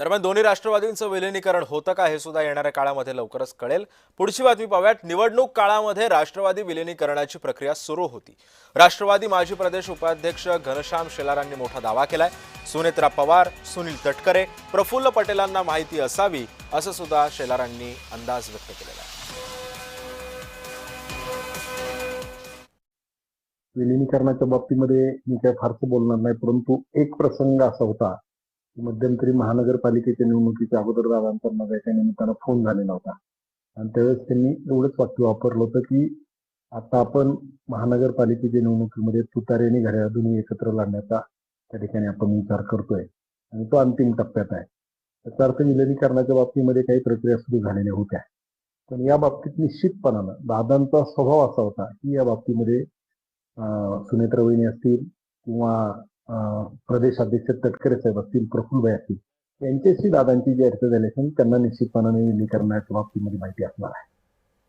दरम्यान दोन्ही राष्ट्रवादींचं विलीनीकरण होतं का हे सुद्धा येणाऱ्या काळामध्ये लवकरच कळेल। पुढची बातमी पाहूयात। निवडणूक काळामध्ये राष्ट्रवादी विलीनीकरणाची प्रक्रिया सुरू होती। राष्ट्रवादी माजी प्रदेश उपाध्यक्ष घनश्याम शेलारांनी मोठा दावा केलाय। सुनेत्रा पवार, सुनील तटकरे, प्रफुल्ल पटेलांना माहिती असावी असं सुद्धा शेलारांनी अंदाज व्यक्त केलेला आहे। विलीनीकरणाच्या बाबतीमध्ये मी काय फारसं बोलणार नाही, परंतु एक प्रसंग असा होता की मध्यंतरी महानगरपालिकेच्या निवडणुकीच्या अगोदर दादांचा माझा एका निमित्तानं फोन झालेला होता आणि त्यावेळेस त्यांनी एवढंच वाक्य वापरलं होतं की आता आपण महानगरपालिकेच्या निवडणुकीमध्ये तुतारी आणि घड्याळ दोन्ही एकत्र लढण्याचा त्या ठिकाणी आपण विचार करतोय आणि तो अंतिम टप्प्यात आहे। त्याचा अर्थ विलीनीकरणाच्या बाबतीमध्ये काही प्रक्रिया सुरू झालेल्या होत्या, पण या बाबतीत निश्चितपणानं दादांचा स्वभाव असा होता की या बाबतीमध्ये सुनेत्रा वहिनी असतील किंवा प्रदेश अध्यक्ष तटकरे साहेब असतील, प्रफुल्लभाई असतील, यांच्याशी दादांची जी चर्चा झाली असेल त्यांना निश्चितपणाने विलीनीकरणाच्या बाबतीमध्ये माहिती असणार आहे।